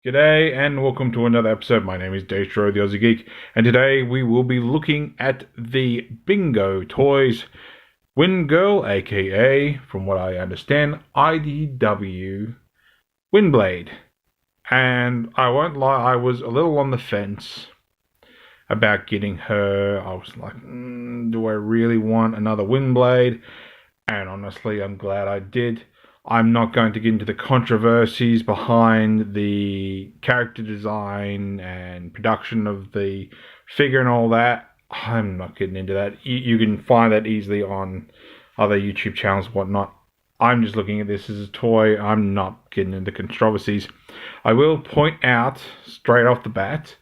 G'day and welcome to another episode. My name is Daethstro, the Aussie Geek, and today we will be looking at the Bingotoys Windgirl, aka, from what I understand, IDW Windblade. And I won't lie, I was a little on the fence about getting her. I was like, do I really want another Windblade? And honestly, I'm glad I did. I'm not going to get into the controversies behind the character design and production of the figure and all that. I'm not getting into that. You can find that easily on other YouTube channels and whatnot. I'm just looking at this as a toy. I'm not getting into controversies. I will point out straight off the bat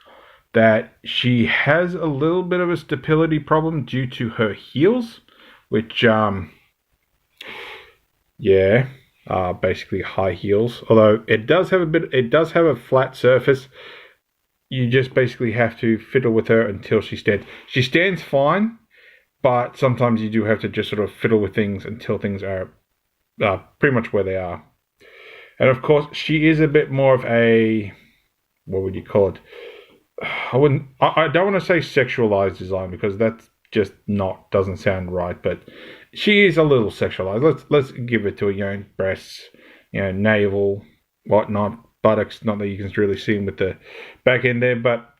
that she has a little bit of a stability problem due to her heels, which, basically high heels. Although it does have a flat surface. You just basically have to fiddle with her until she stands. She stands fine, but sometimes you do have to just sort of fiddle with things until things are pretty much where they are. And of course, she is a bit more of a, what would you call it? I don't want to say sexualized design because that's just doesn't sound right, but she is a little sexualized. Let's give it to her, breasts, navel, whatnot, buttocks. Not that you can really see them with the back end there, but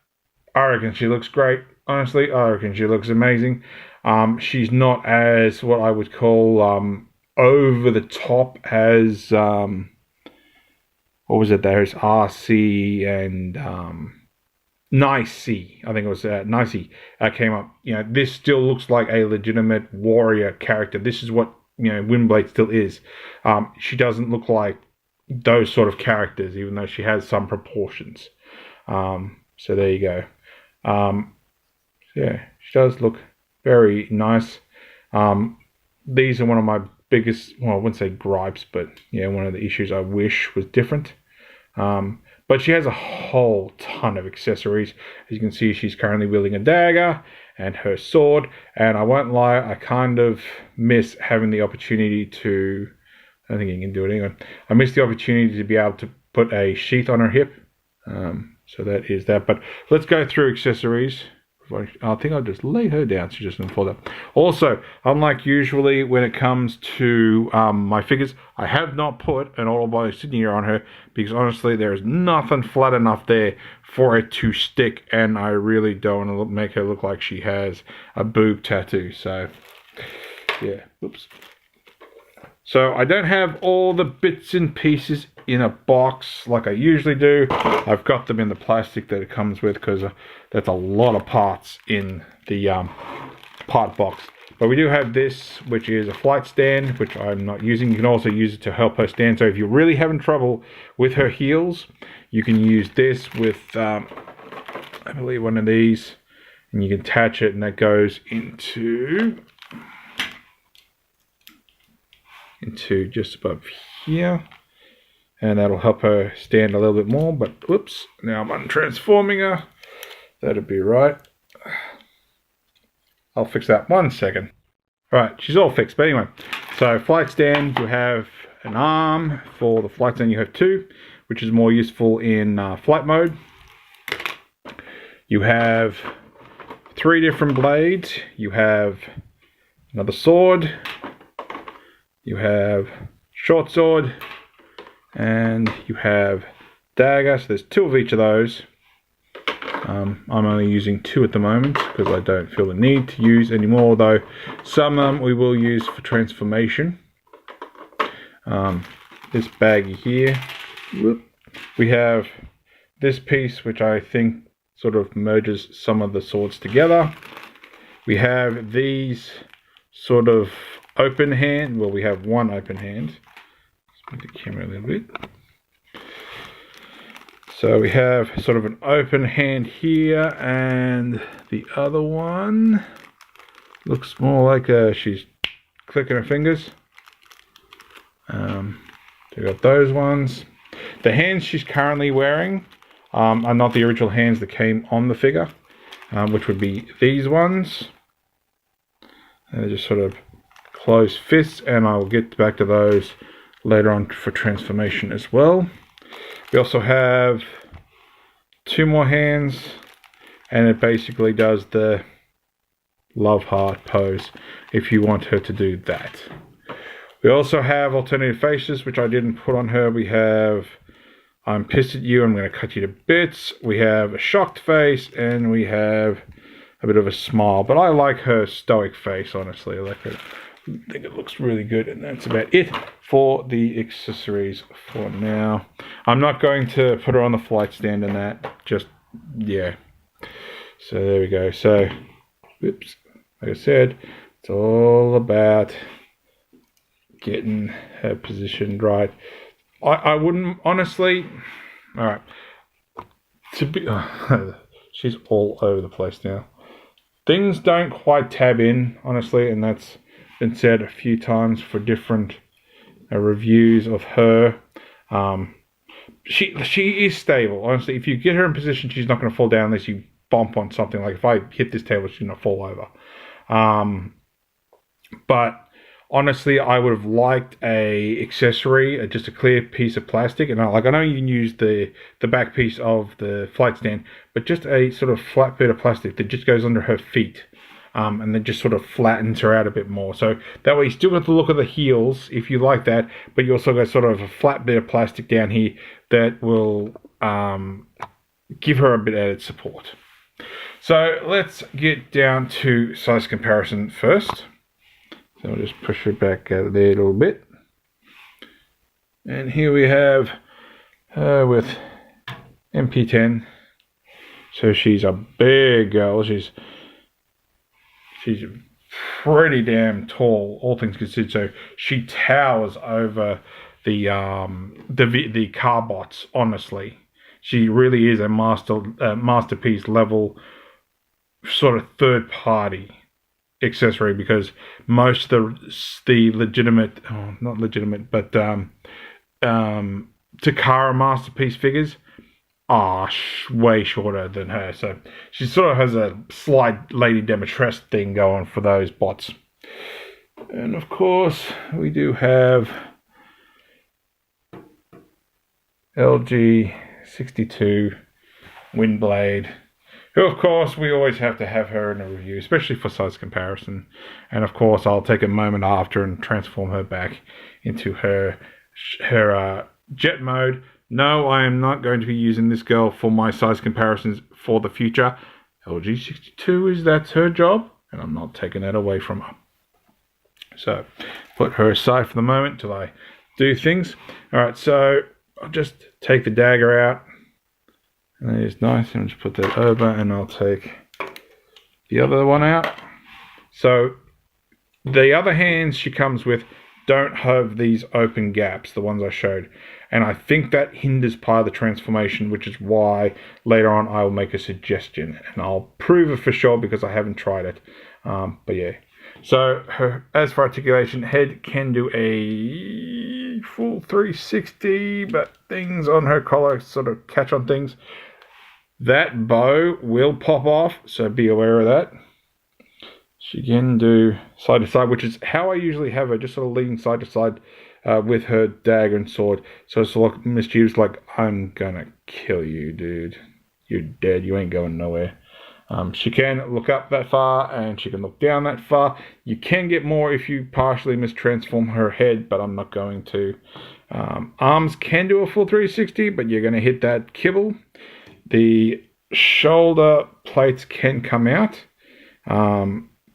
I reckon she looks great. Honestly, I reckon she looks amazing. She's not as what I would call over the top as what was it? There's RC and Nicey, I think it was Nicey came up. This still looks like a legitimate warrior character. This is what Windblade still is. She doesn't look like those sort of characters, even though she has some proportions. So there you go. She does look very nice. These are one of my biggest, well, I wouldn't say gripes, but one of the issues I wish was different. But she has a whole ton of accessories. As you can see, she's currently wielding a dagger and her sword. And I won't lie, I kind of miss having the opportunity to, I don't think you can do it anyway. I miss the opportunity to be able to put a sheath on her hip. So that is that. But let's go through accessories. I think I'll just lay her down. She's just going to fall down. Also, unlike usually when it comes to my figures, I have not put an auto body insignia on her because honestly, there is nothing flat enough there for it to stick, and I really don't want to make her look like she has a boob tattoo. So, yeah. Oops. So I don't have all the bits and pieces in a box like I usually do. I've got them in the plastic that it comes with because that's a lot of parts in the part box. But we do have this, which is a flight stand, which I'm not using. You can also use it to help her stand. So if you're really having trouble with her heels, you can use this with, I believe, one of these. And you can attach it, and that goes into just above here. And that'll help her stand a little bit more. But, whoops, now I'm untransforming her. That'd be right. I'll fix that 1 second. Alright, she's all fixed. But anyway, so flight stand, you have an arm. For the flight stand, you have two, which is more useful in flight mode. You have 3 different blades. You have another sword. You have short sword. And you have dagger. So there's 2 of each of those. I'm only using 2 at the moment because I don't feel the need to use any more, though some of them we will use for transformation. This baggie here. We have this piece, which I think sort of merges some of the swords together. We have these sort of open hand. Well, we have one open hand. Let's move the camera a little bit. So we have sort of an open hand here, and the other one looks more like she's clicking her fingers. So we got those ones. The hands she's currently wearing are not the original hands that came on the figure, which would be these ones. And they're just sort of closed fists, and I'll get back to those later on for transformation as well. We also have 2 more hands, and it basically does the love heart pose if you want her to do that. We also have alternative faces, which I didn't put on her. We have I'm pissed at you, I'm going to cut you to bits. We have a shocked face, and we have a bit of a smile. But I like her stoic face, honestly. I think it looks really good, and that's about it for the accessories for now. I'm not going to put her on the flight stand and that. Just, yeah. So there we go. So, whoops. Like I said, it's all about getting her positioned right. I wouldn't, honestly, alright, to be, she's all over the place now. Things don't quite tab in, honestly, and that's been said a few times for different reviews of her. She is stable, honestly. If you get her in position, she's not going to fall down unless you bump on something. Like if I hit this table, she's going to fall over. But honestly, I would have liked a accessory, just a clear piece of plastic. And I know you can use the back piece of the flight stand, but just a sort of flat bit of plastic that just goes under her feet. And then just sort of flattens her out a bit more. So that way you still got the look of the heels, if you like that, but you also got sort of a flat bit of plastic down here that will give her a bit added support. So let's get down to size comparison first. So I'll just push her back out of there a little bit. And here we have her with MP10. So she's a big girl. She's pretty damn tall, all things considered. So she towers over the car bots, honestly. She really is a masterpiece level sort of third party accessory, because most of the legitimate, not legitimate, but Takara masterpiece figures are way shorter than her. So she sort of has a slight Lady Demetress thing going for those bots. And of course, we do have LG62 Windblade, who of course we always have to have her in a review, especially for size comparison. And of course I'll take a moment after and transform her back into her jet mode. No, I am not going to be using this girl for my size comparisons for the future. LG62 that's her job, and I'm not taking that away from her. So put her aside for the moment till I do things. Alright, so I'll just take the dagger out. And there's nice, and just put that over, and I'll take the other one out. So the other hands she comes with don't have these open gaps, the ones I showed. And I think that hinders part of the transformation, which is why later on I will make a suggestion. And I'll prove it for sure because I haven't tried it. But yeah. So as for articulation, head can do a full 360, but things on her collar sort of catch on things. That bow will pop off, so be aware of that. She can do side to side, which is how I usually have her, just sort of leaning side to side with her dagger and sword. So it's like mischievous, like, I'm gonna kill you, dude. You're dead, you ain't going nowhere. She can look up that far, and she can look down that far. You can get more if you partially mistransform her head, but I'm not going to. Arms can do a full 360, but you're going to hit that kibble. The shoulder plates can come out,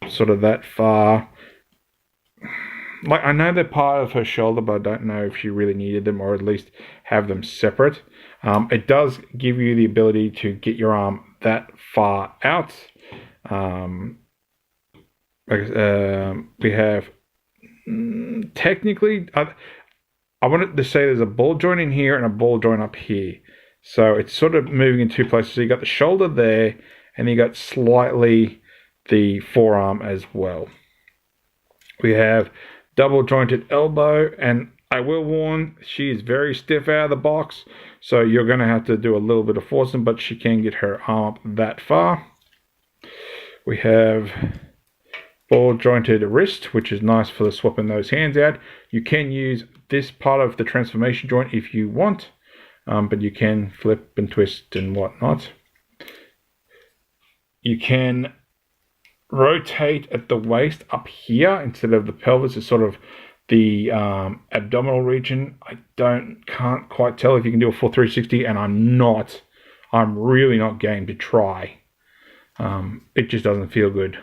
sort of that far. Like, I know they're part of her shoulder, but I don't know if she really needed them, or at least have them separate. It does give you the ability to get your arm that far out. We have technically, I wanted to say there's a ball joint in here and a ball joint up here. So it's sort of moving in two places. So you got the shoulder there, and you got slightly the forearm as well. We have double jointed elbow, and I will warn, she is very stiff out of the box, so you're going to have to do a little bit of forcing, but she can get her arm up that far. We have ball jointed wrist, which is nice for swapping those hands out. You can use this part of the transformation joint if you want. but you can flip and twist and whatnot. You can rotate at the waist up here instead of the pelvis. It's sort of the abdominal region. I can't quite tell if you can do a full 360, and I'm really not game to try. It just doesn't feel good.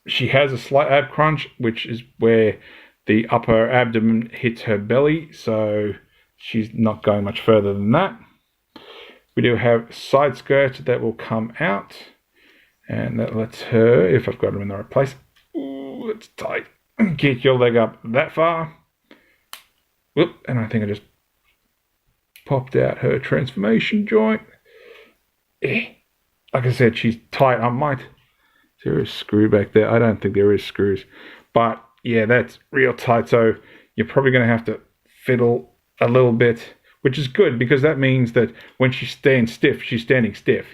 She has a slight ab crunch, which is where the upper abdomen hits her belly, so she's not going much further than that. We do have side skirts that will come out, and that lets her, if I've got them in the right place, ooh, it's tight, get your leg up that far. Whoop, and I think I just popped out her transformation joint. Like I said, she's tight. Is there a screw back there? I don't think there is screws. But yeah, that's real tight. So you're probably going to have to fiddle a little bit, which is good because that means that when she stands stiff, she's standing stiff.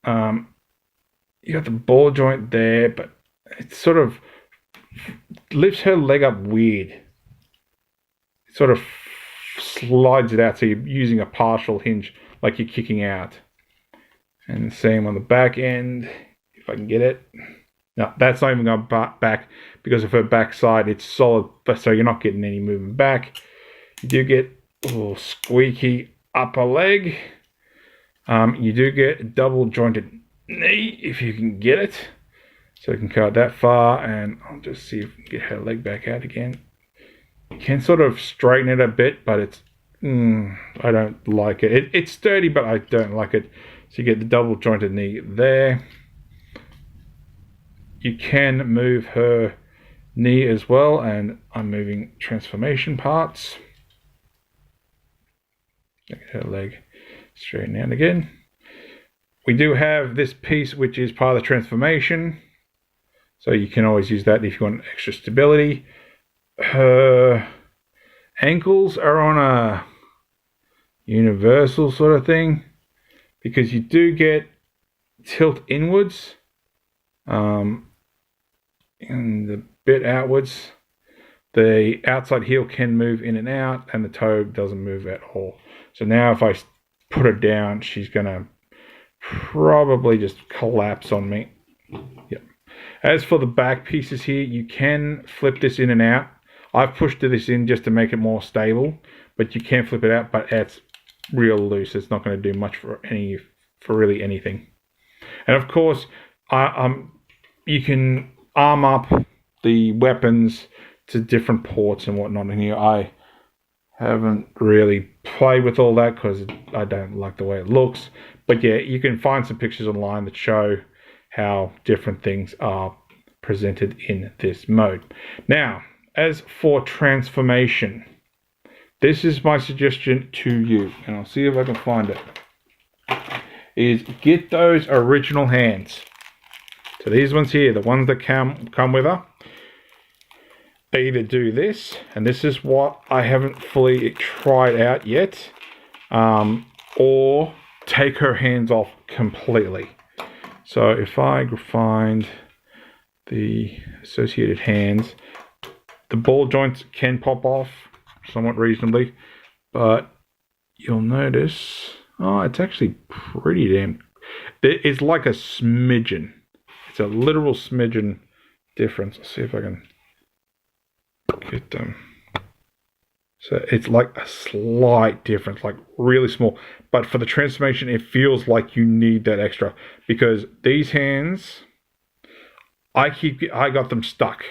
You got the ball joint there, but it sort of lifts her leg up weird. It sort of slides it out, so you're using a partial hinge like you're kicking out. And the same on the back end, if I can get it. No, that's not even going back because of her backside. It's solid, so you're not getting any movement back. You do get a little squeaky upper leg. You do get a double jointed knee if you can get it. So you can cut that far, and I'll just see if we can get her leg back out again. You can sort of straighten it a bit, but it's I don't like it. It's sturdy, but I don't like it. So you get the double jointed knee there. You can move her knee as well, and I'm moving transformation parts. Get her leg straighten out again. We do have this piece which is part of the transformation, so you can always use that if you want extra stability. Her ankles are on a universal sort of thing because you do get tilt inwards and the bit outwards. The outside heel can move in and out, and the toe doesn't move at all. So now if I put her down, she's going to probably just collapse on me. Yep. As for the back pieces here, you can flip this in and out. I've pushed this in just to make it more stable, but you can flip it out, but it's real loose. It's not going to do much for really anything. And of course, you can arm up the weapons to different ports and whatnot in here. I haven't really played with all that because I don't like the way it looks. But yeah, you can find some pictures online that show how different things are presented in this mode. Now, as for transformation, this is my suggestion to you, and I'll see if I can find it, is get those original hands. So these ones here, the ones that come with her, either do this, and this is what I haven't fully tried out yet, or take her hands off completely. So if I find the associated hands, the ball joints can pop off somewhat reasonably, but you'll notice, it's actually pretty damn, it's like a smidgen. It's a literal smidgen difference. Let's see if I can get them. So it's like a slight difference, like really small. But for the transformation, it feels like you need that extra because these hands, I got them stuck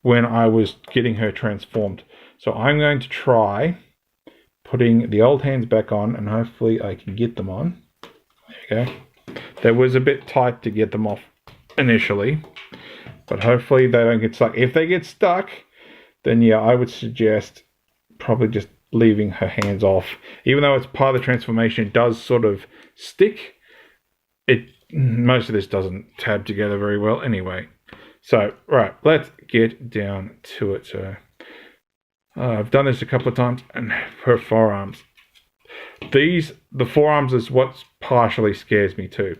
when I was getting her transformed. So I'm going to try putting the old hands back on, and hopefully I can get them on. There you go. That was a bit tight to get them off initially, but hopefully they don't get stuck. If they get stuck, then yeah, I would suggest probably just leaving her hands off. Even though it's part of the transformation, it does sort of stick. Most of this doesn't tab together very well anyway. So, right, let's get down to it. So, I've done this a couple of times, and her forearms. The forearms is what partially scares me too.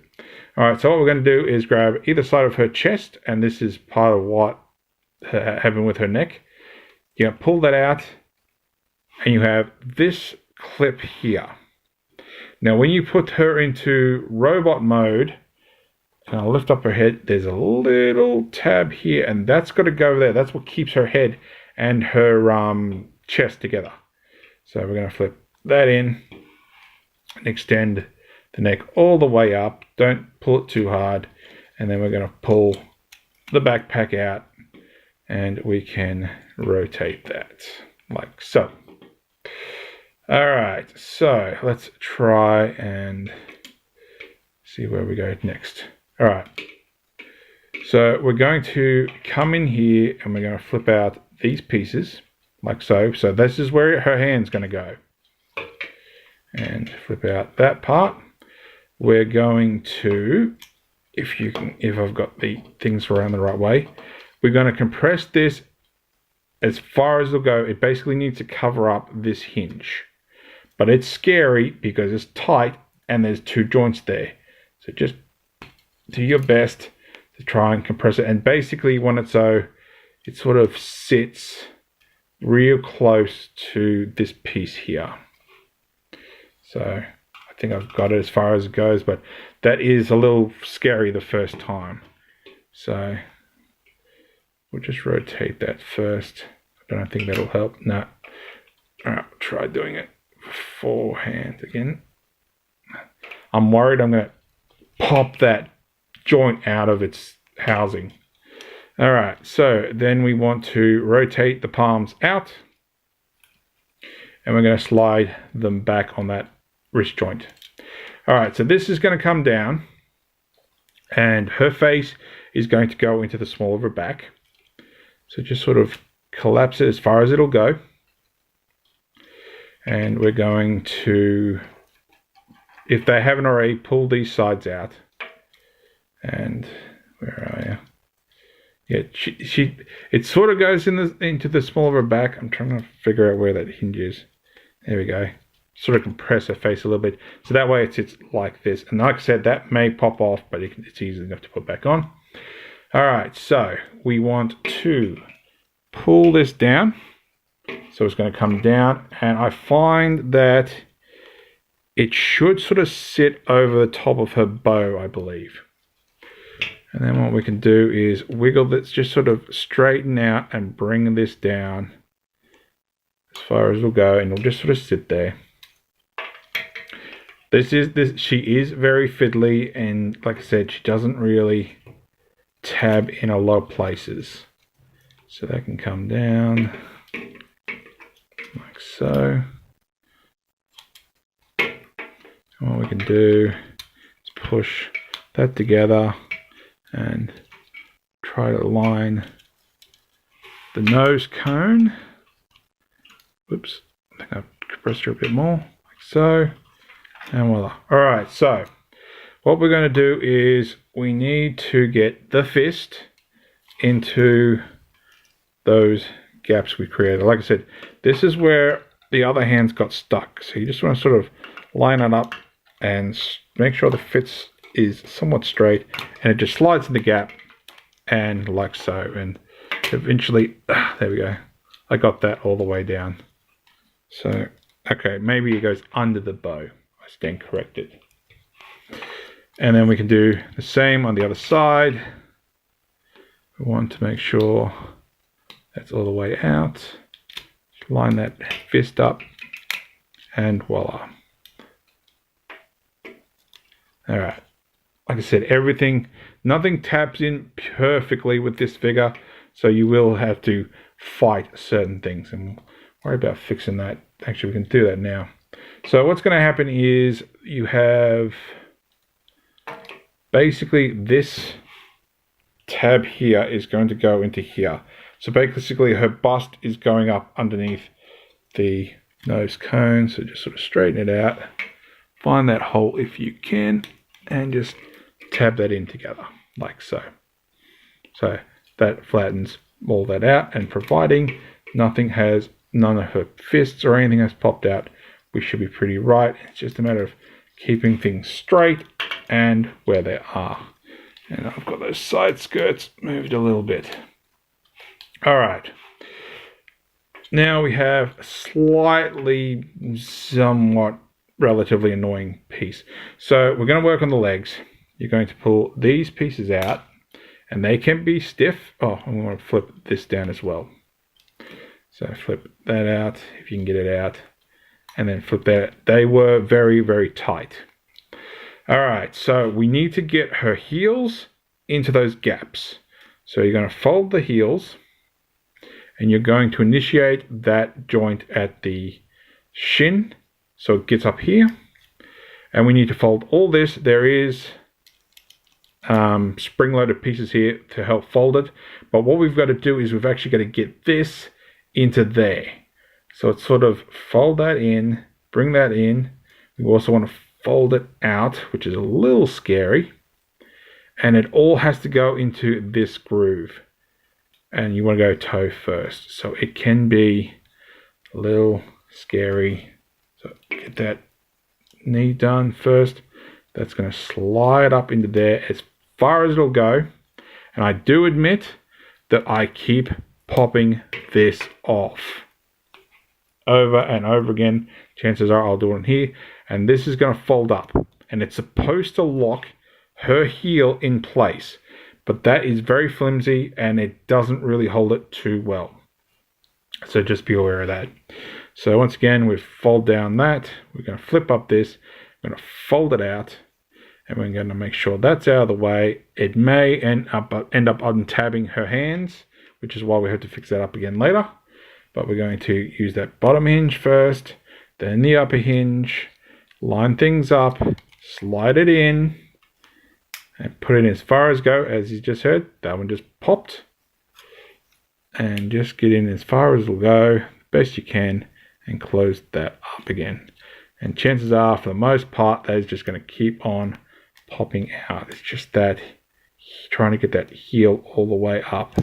Alright, so what we're going to do is grab either side of her chest, and this is part of what happened with her neck. You're going to pull that out, and you have this clip here. Now, when you put her into robot mode, and I'll lift up her head, there's a little tab here, and that's got to go there. That's what keeps her head and her chest together. So we're going to flip that in and extend the neck all the way up. Don't pull it too hard. And then we're going to pull the backpack out, and we can rotate that like so. All right, so let's try and see where we go next. All right, so we're going to come in here and we're going to flip out these pieces like so. So this is where her hand's going to go. And flip out that part. We're going to, if I've got the things around the right way, we're going to compress this as far as it'll go. It basically needs to cover up this hinge. But it's scary because it's tight and there's two joints there. So just do your best to try and compress it. And basically you want it so it sort of sits real close to this piece here. So I think I've got it as far as it goes, but that is a little scary the first time. So we'll just rotate that first. I don't think that'll help. No. All right, try doing it beforehand again. I'm worried I'm going to pop that joint out of its housing. All right, so then we want to rotate the palms out, and we're going to slide them back on that wrist joint. All right, so this is going to come down, and her face is going to go into the small of her back. So just sort of collapse it as far as it'll go. And we're going to, if they haven't already, pull these sides out. And where are you? Yeah, it sort of goes into the small of her back. I'm trying to figure out where that hinge is. There we go. Sort of compress her face a little bit. So that way it sits like this. And like I said, that may pop off, but it's easy enough to put back on. All right, so we want to pull this down. So it's going to come down, and I find that it should sort of sit over the top of her bow, I believe. And then what we can do is wiggle this, just sort of straighten out and bring this down as far as it'll go, and it'll just sort of sit there. She is very fiddly, and like I said, she doesn't really tab in a lot of places. So that can come down like so. And what we can do is push that together and try to line the nose cone. Whoops, I think I've compressed her a bit more, like so. And voila. All right, so what we're going to do is we need to get the fist into those gaps we created. Like I said, this is where the other hand's got stuck. So you just want to sort of line it up and make sure the fist is somewhat straight, and it just slides in the gap, and like so. And eventually, there we go. I got that all the way down. So, okay, maybe it goes under the bow. I stand corrected. And then we can do the same on the other side. We want to make sure that's all the way out. Just line that fist up, and voila. All right. Like I said, nothing taps in perfectly with this figure, so you will have to fight certain things, and we'll worry about fixing that. Actually, we can do that now. So what's going to happen is you have basically this tab here is going to go into here. So basically her bust is going up underneath the nose cone. So just sort of straighten it out. Find that hole if you can, and just tab that in together like so. So that flattens all that out, and providing none of her fists or anything has popped out, we should be pretty right. It's just a matter of keeping things straight and where they are. And I've got those side skirts moved a little bit. All right. Now we have a slightly, somewhat, relatively annoying piece. So we're going to work on the legs. You're going to pull these pieces out, and they can be stiff. Oh, I'm going to flip this down as well. So flip that out, if you can get it out, and then flip that. They were very, very tight. All right, so we need to get her heels into those gaps. So you're going to fold the heels, and you're going to initiate that joint at the shin, so it gets up here. And we need to fold all this. There is spring-loaded pieces here to help fold it. But what we've got to do is we've actually got to get this into there. So it's sort of fold that in, bring that in. We also want to fold it out, which is a little scary. And it all has to go into this groove. And you want to go toe first. So it can be a little scary. So get that knee done first. That's going to slide up into there as far as it'll go. And I do admit that I keep popping this off over and over again. Chances are I'll do it in here. And this is going to fold up. And it's supposed to lock her heel in place. But that is very flimsy and it doesn't really hold it too well. So just be aware of that. So once again, we fold down that. We're going to flip up this. We're going to fold it out. And we're going to make sure that's out of the way. It may end up untabbing her hands, which is why we have to fix that up again later. But we're going to use that bottom hinge first, then the upper hinge, line things up, slide it in, and put it in as far as go, as you just heard. That one just popped. And just get in as far as it'll go, best you can, and close that up again. And chances are, for the most part, that is just going to keep on popping out. It's just that trying to get that heel all the way up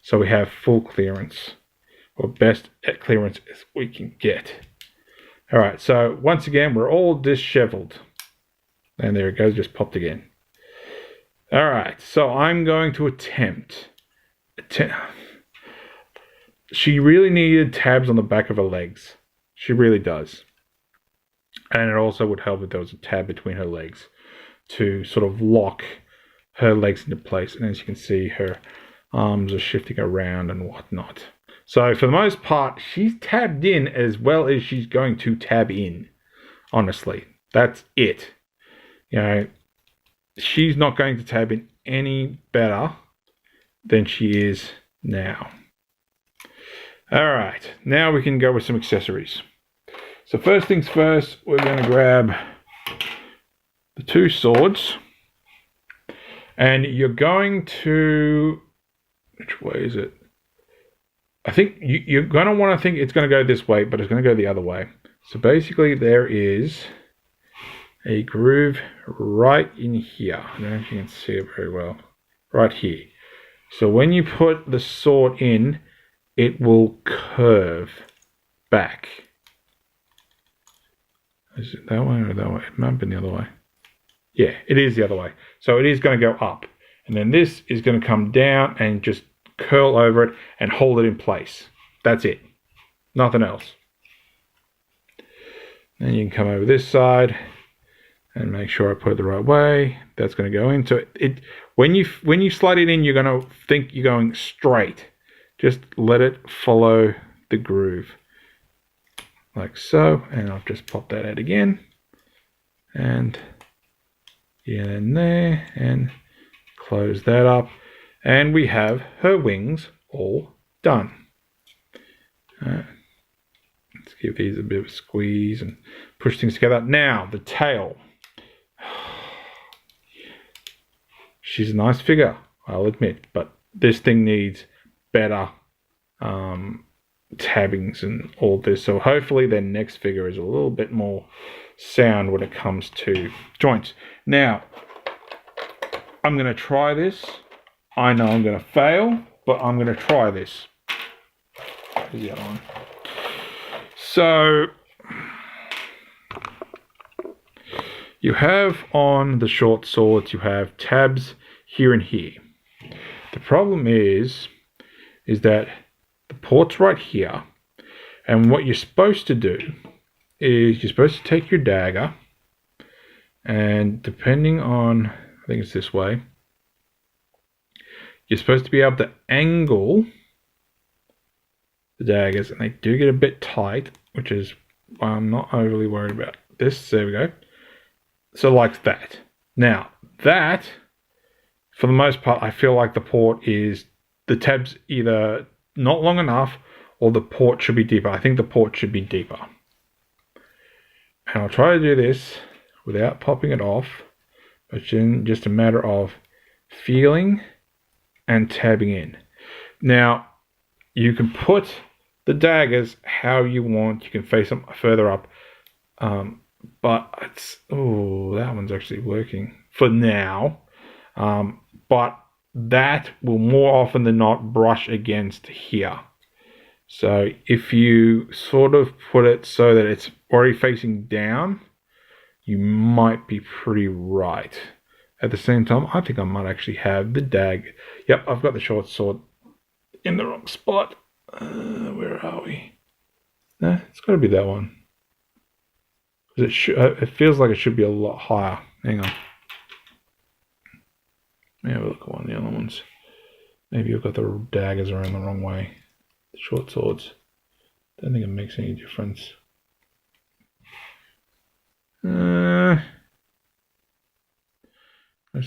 so we have full clearance, or best at clearance as we can get. All right, so once again, we're all disheveled. And there it goes, just popped again. All right, so I'm going to attempt. She really needed tabs on the back of her legs. She really does. And it also would help if there was a tab between her legs to sort of lock her legs into place. And as you can see, her arms are shifting around and whatnot. So for the most part, she's tabbed in as well as she's going to tab in. Honestly, that's it. You know, she's not going to tab in any better than she is now. All right, now we can go with some accessories. So first things first, we're going to grab the two swords. And you're going to, which way is it? I think you're going to want to think it's going to go this way, but it's going to go the other way. So basically there is a groove right in here. I don't know if you can see it very well. Right here. So when you put the sword in, it will curve back. Is it that way or that way? It might have been the other way. Yeah, it is the other way. So it is going to go up. And then this is going to come down and just curl over it and hold it in place. That's it. Nothing else. Then you can come over this side and make sure I put it the right way. That's going to go in. So when you slide it in, you're going to think you're going straight. Just let it follow the groove. Like so. And I'll just pop that out again. And get in there and close that up. And we have her wings all done. Let's give these a bit of a squeeze and push things together. Now, the tail. She's a nice figure, I'll admit, but this thing needs better tabbings and all this. So hopefully their next figure is a little bit more sound when it comes to joints. Now, I'm going to try this. I know I'm going to fail, but I'm going to try this. Here's the other one. So, you have on the short swords, you have tabs here and here. The problem is that the port's right here, And what you're supposed to do is you're supposed to take your dagger, and depending on, I think it's this way, you're supposed to be able to angle the daggers, and they do get a bit tight, which is why I'm not overly worried about this. There we go. So like that. Now, that, for the most part, I feel like the tab's either not long enough or the port should be deeper. I think the port should be deeper. And I'll try to do this without popping it off, but just a matter of feeling and tabbing in. Now, you can put the daggers how you want. You can face them further up. But it's, oh, that one's actually working for now. But that will more often than not brush against here. So if you sort of put it so that it's already facing down, you might be pretty right. At the same time, I think I might actually have the dagger. Yep, I've got the short sword in the wrong spot. Where are we? No, it's got to be that one. It feels like it should be a lot higher. Hang on. Let me have a look at one of the other ones. Maybe I've got the daggers around the wrong way. The short swords. Don't think it makes any difference. Where's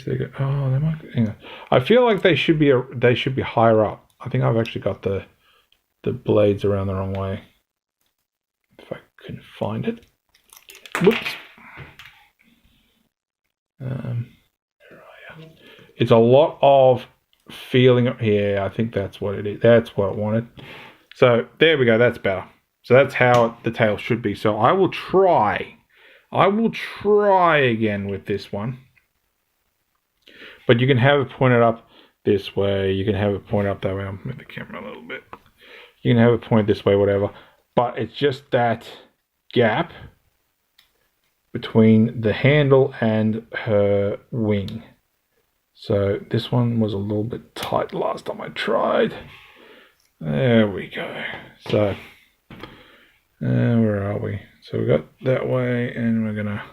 they go? Oh, they might. Hang on. I feel like they should be higher up. I think I've actually got the blades around the wrong way. If I can find it. Whoops. Where are you? It's a lot of feeling. Yeah, I think that's what it is. That's what I wanted. So there we go. That's better. So that's how the tail should be. So I will try again with this one. But you can have it pointed up this way. You can have it pointed up that way. I'll move the camera a little bit. You can have it pointed this way, whatever. But it's just that gap between the handle and her wing. So this one was a little bit tight last time I tried. There we go. So where are we? So we got that way, and we're gonna,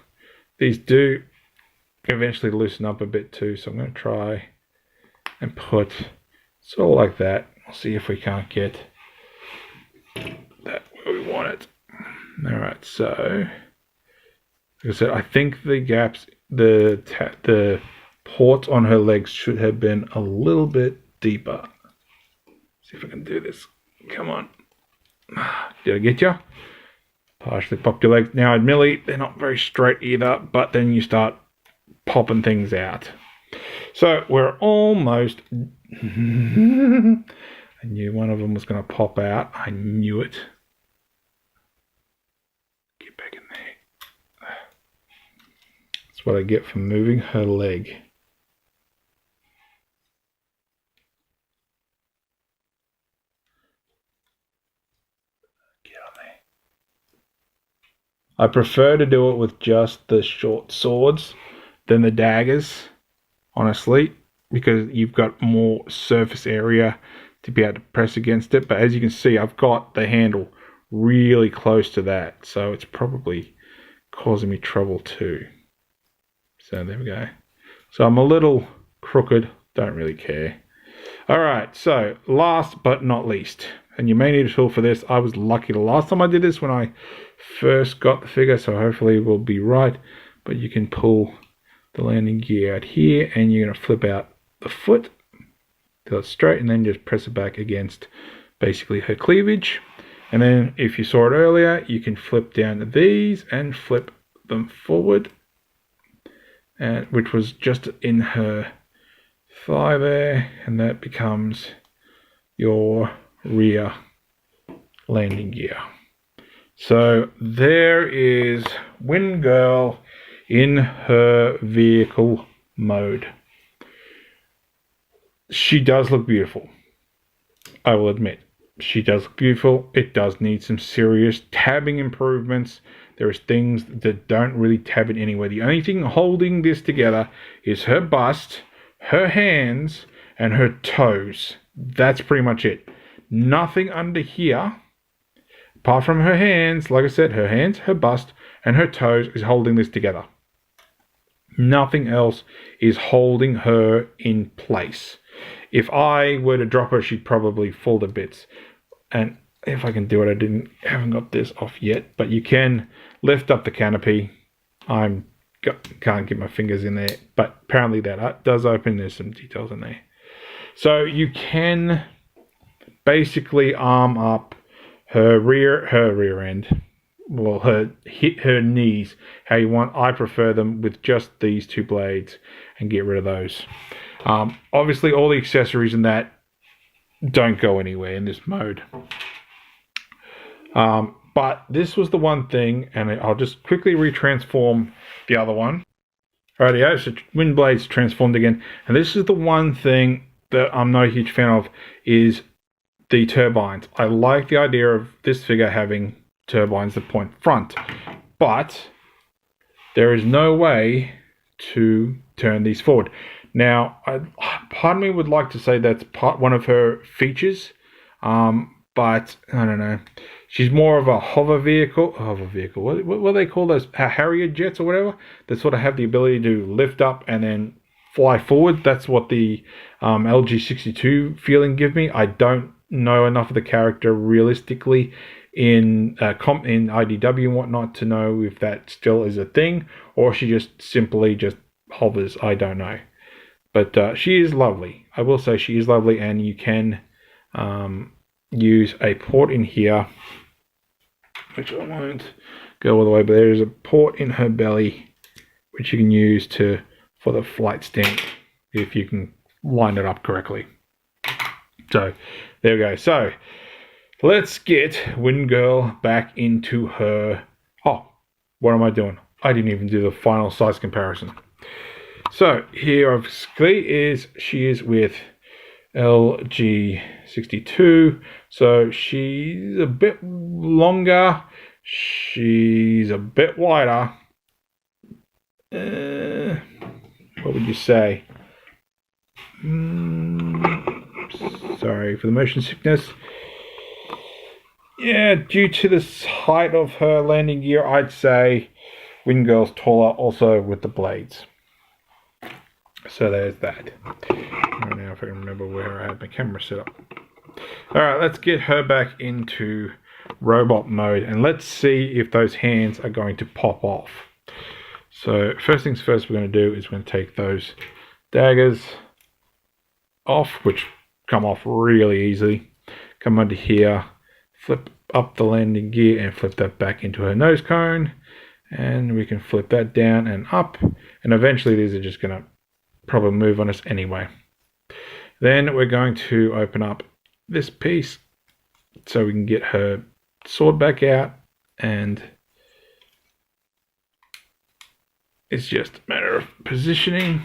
these do eventually loosen up a bit too, so I'm gonna try and put sort of like that. We'll see if we can't get that where we want it. All right, so like I said, I think the gaps, the ports on her legs should have been a little bit deeper. See if I can do this. Come on. Did I get you? Partially popped your legs. Now, admittedly, they're not very straight either, but then you start popping things out. So we're almost. I knew one of them was going to pop out. I knew it. Get back in there. That's what I get for moving her leg. Get on there. I prefer to do it with just the short swords than the daggers, honestly, because you've got more surface area to be able to press against it. But as you can see, I've got the handle really close to that, so it's probably causing me trouble too. So there we go. So I'm a little crooked, don't really care. All right, so last but not least, and you may need a tool for this. I was lucky the last time I did this when I first got the figure, so hopefully it will be right. But you can pull the landing gear out here, and you're going to flip out the foot till it's straight, and then just press it back against basically her cleavage. And then if you saw it earlier, you can flip down these and flip them forward, and which was just in her thigh there, and that becomes your rear landing gear. So there is Windgirl in her vehicle mode. She does look beautiful. I will admit, she does look beautiful. It does need some serious tabbing improvements. There is things that don't really tab it anywhere. The only thing holding this together is her bust, her hands, and her toes. That's pretty much it. Nothing under here apart from her hands, like I said, her hands, her bust, and her toes is holding this together. Nothing else is holding her in place. If I were to drop her, she'd probably fall to bits. And if I can do it, haven't got this off yet, but you can lift up the canopy. Can't get my fingers in there, but apparently that does open. There's some details in there. So you can basically arm up her rear end. Well, her knees, how you want. I prefer them with just these two blades and get rid of those. Obviously, all the accessories and that don't go anywhere in this mode. But this was the one thing, and I'll just quickly retransform the other one. Rightio, so Windblade's transformed again, and this is the one thing that I'm not a huge fan of, is the turbines. I like the idea of this figure having turbines that point front, but there is no way to turn these forward. Now, part of me would like to say that's one of her features, but I don't know. She's more of a hover vehicle. What do they call those? Harrier jets or whatever, that sort of have the ability to lift up and then fly forward. That's what the LG62 feeling give me. I don't know enough of the character realistically in IDW and whatnot to know if that still is a thing, or she just simply just hovers. I don't know. But she is lovely. I will say she is lovely, and you can use a port in here, which I won't go all the way, but there is a port in her belly which you can use for the flight stand if you can line it up correctly. So there we go. So let's get Windgirl back into her. Oh, what am I doing? I didn't even do the final size comparison. So here obviously she is with LG62, so she's a bit longer, she's a bit wider. What would you say? Sorry for the motion sickness. Yeah, due to the height of her landing gear, I'd say Windgirl's taller, also with the blades. So there's that. Right now, if I can remember where I had my camera set up. Alright, let's get her back into robot mode, and let's see if those hands are going to pop off. So first things first, we're going to do is we're going to take those daggers off, which come off really easily. Come under here, flip up the landing gear and flip that back into her nose cone, and we can flip that down and up, and eventually these are just going to probably move on us anyway. Then we're going to open up this piece so we can get her sword back out, and it's just a matter of positioning.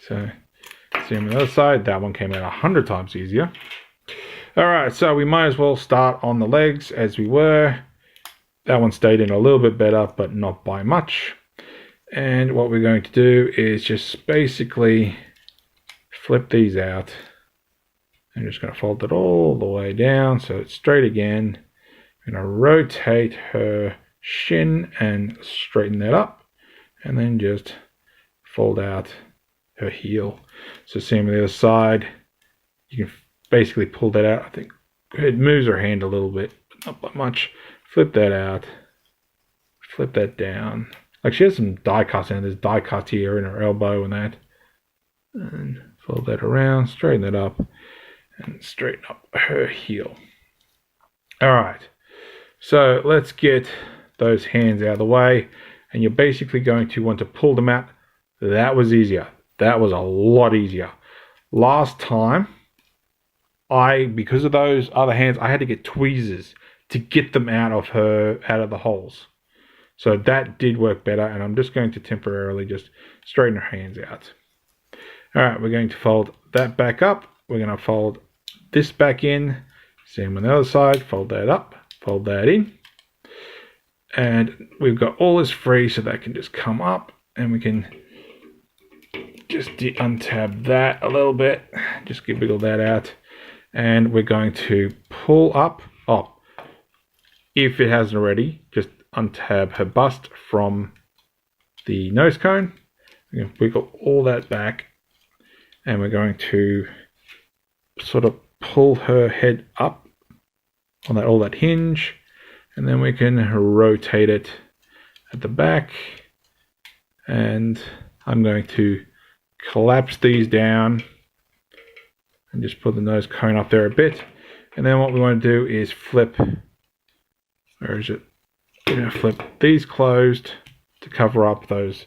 So see on the other side, that one came out 100 times easier. Alright, so we might as well start on the legs as we were. That one stayed in a little bit better, but not by much. And what we're going to do is just basically flip these out. I'm just going to fold it all the way down so it's straight again. I'm going to rotate her shin and straighten that up, and then just fold out her heel. So same on the other side. You can basically pull that out. I think it moves her hand a little bit, but not by much. Flip that out. Flip that down. Like, she has some die cuts in it. There's die cuts here in her elbow and that. And fold that around, straighten that up, and straighten up her heel. Alright, so let's get those hands out of the way. And you're basically going to want to pull them out. That was easier. That was a lot easier. Last time, because of those other hands, I had to get tweezers to get them out of the holes. So that did work better, and I'm just going to temporarily just straighten her hands out. Alright, we're going to fold that back up. We're going to fold this back in. Same on the other side. Fold that up. Fold that in. And we've got all this free, so that can just come up, and we can just untab that a little bit. Just wiggle that out. And we're going to pull up. Oh, if it hasn't already, just untab her bust from the nose cone. We're going to wiggle all that back, and we're going to sort of pull her head up on all that hinge, and then we can rotate it at the back, and I'm going to collapse these down and just put the nose cone up there a bit. And then what we want to do is flip, where is it? We're going to flip these closed to cover up those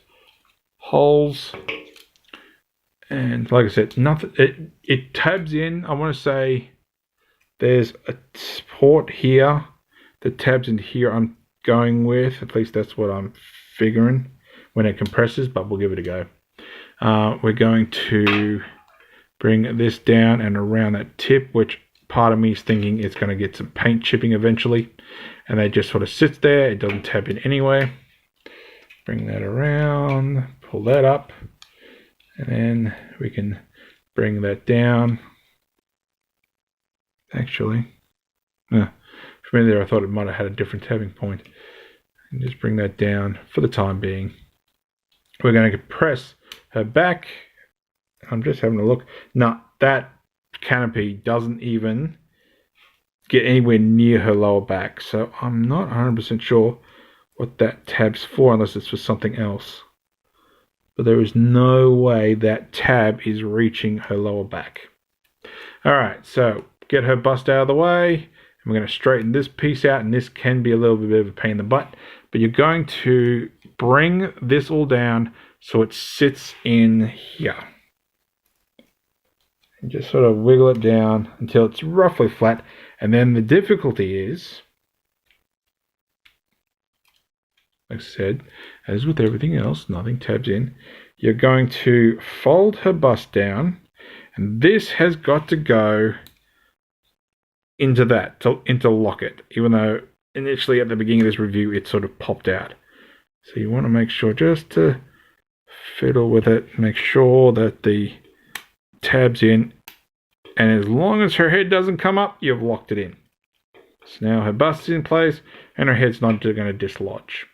holes. And like I said, nothing. It tabs in. I want to say there's a port here that tabs into here. I'm going with, at least that's what I'm figuring when it compresses, but we'll give it a go. We're going to bring this down and around that tip, which part of me is thinking it's going to get some paint chipping eventually, and it just sort of sits there. It doesn't tab in anyway. Bring that around, pull that up, and then we can bring that down. Actually, for me there, I thought it might have had a different tabbing point. And just bring that down for the time being. We're going to press her back. I'm just having a look. No, that canopy doesn't even get anywhere near her lower back. So I'm not 100% sure what that tab's for, unless it's for something else. But there is no way that tab is reaching her lower back. Alright, so get her bust out of the way. And we're going to straighten this piece out, and this can be a little bit of a pain in the butt. But you're going to bring this all down so it sits in here. And just sort of wiggle it down until it's roughly flat. And then the difficulty is, like I said, as with everything else, nothing tabs in. You're going to fold her bust down, and this has got to go into that, to interlock it, even though initially at the beginning of this review it sort of popped out. So you want to make sure just to fiddle with it, make sure that the tab's in, and as long as her head doesn't come up, you've locked it in. So now her bust is in place and her head's not going to dislodge.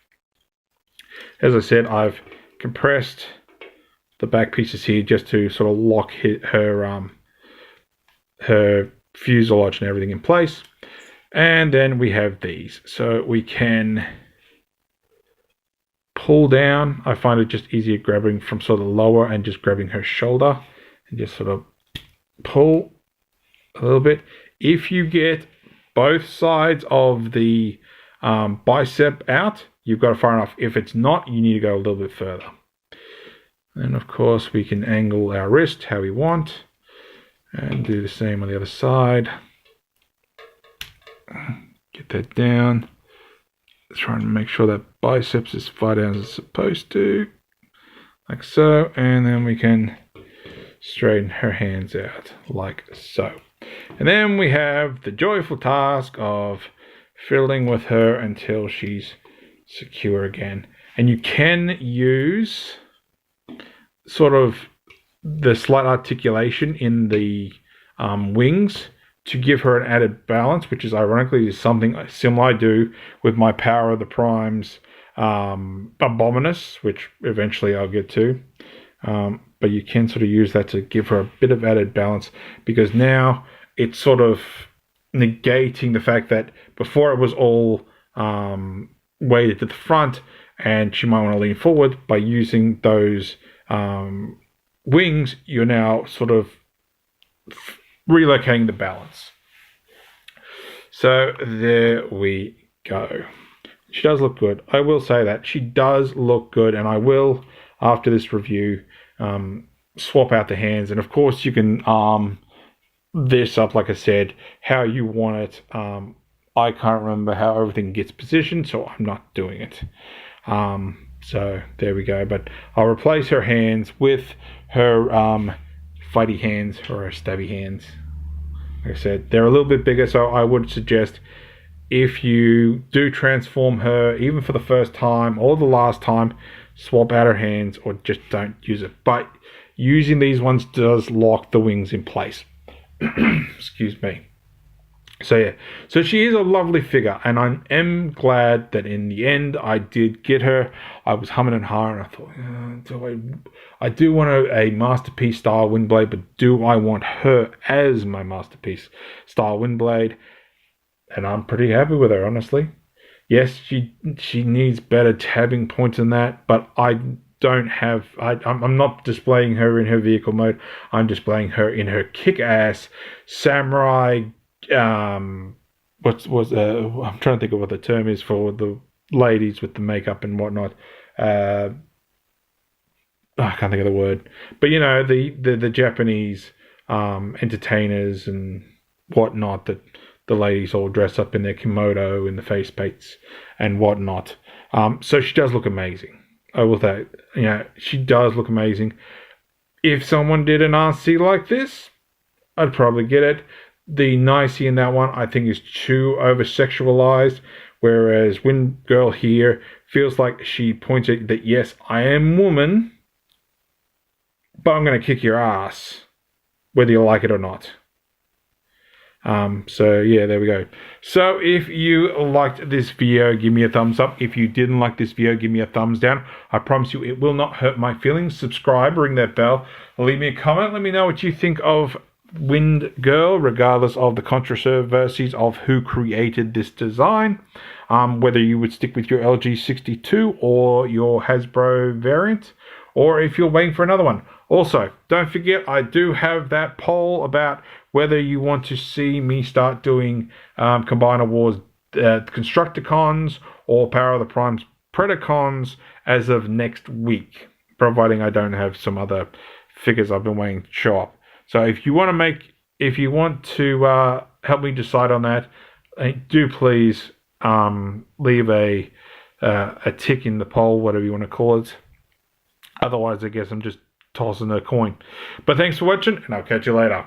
As I said, I've compressed the back pieces here just to sort of lock her fuselage and everything in place. And then we have these, so we can pull down. I find it just easier grabbing from sort of lower and just grabbing her shoulder and just sort of pull a little bit. If you get both sides of the bicep out, you've got it far enough. If it's not, you need to go a little bit further. And of course we can angle our wrist how we want and do the same on the other side. Get that down. Trying to make sure that biceps is far down as it's supposed to, like so, and then we can straighten her hands out like so. And then we have the joyful task of fiddling with her until she's secure again. And you can use sort of the slight articulation in the wings to give her an added balance, which is ironically is something similar I do with my Power of the Primes Abominus, which eventually I'll get to. But you can sort of use that to give her a bit of added balance, because now it's sort of negating the fact that before it was all weighted to the front and she might want to lean forward. By using those wings, you're now sort of relocating the balance. So there we go. She does look good. I will say that she does look good, and I will, after this review, swap out the hands. And of course you can arm this up, like I said, how you want it. I can't remember how everything gets positioned, so I'm not doing it. So there we go. But I'll replace her hands with her fighty hands, or her stabby hands. Like I said, they're a little bit bigger, so I would suggest if you do transform her, even for the first time or the last time, swap out her hands or just don't use it. But using these ones does lock the wings in place. Excuse me. So yeah, so she is a lovely figure, and I am glad that in the end I did get her. I was humming and hawing, and I thought, I do want a masterpiece style Windblade, but do I want her as my masterpiece style Windblade? And I'm pretty happy with her, honestly. Yes, she needs better tabbing points than that, but I don't have. I'm not displaying her in her vehicle mode. I'm displaying her in her kick-ass samurai. I'm trying to think of what the term is for the ladies with the makeup and whatnot. I can't think of the word, but you know the Japanese entertainers and whatnot that the ladies all dress up in their kimono and the face paints and whatnot. So she does look amazing. I will say, she does look amazing. If someone did an RC like this, I'd probably get it. The nicey in that one, I think, is too over sexualized, whereas Windgirl here feels like she points at that, yes, I am woman, but I'm going to kick your ass, whether you like it or not. So yeah, there we go. So if you liked this video, give me a thumbs up. If you didn't like this video, give me a thumbs down. I promise you it will not hurt my feelings. Subscribe, ring that bell, leave me a comment. Let me know what you think of Windgirl, regardless of the controversies of who created this design. Whether you would stick with your LG62 or your Hasbro variant, or if you're waiting for another one. Also, don't forget, I do have that poll about whether you want to see me start doing Combiner Wars Constructicons or Power of the Primes Predacons as of next week, providing I don't have some other figures I've been waiting to show up. So if you want to help me decide on that, do please leave a tick in the poll, whatever you want to call it. Otherwise, I guess I'm just tossing a coin. But thanks for watching, and I'll catch you later.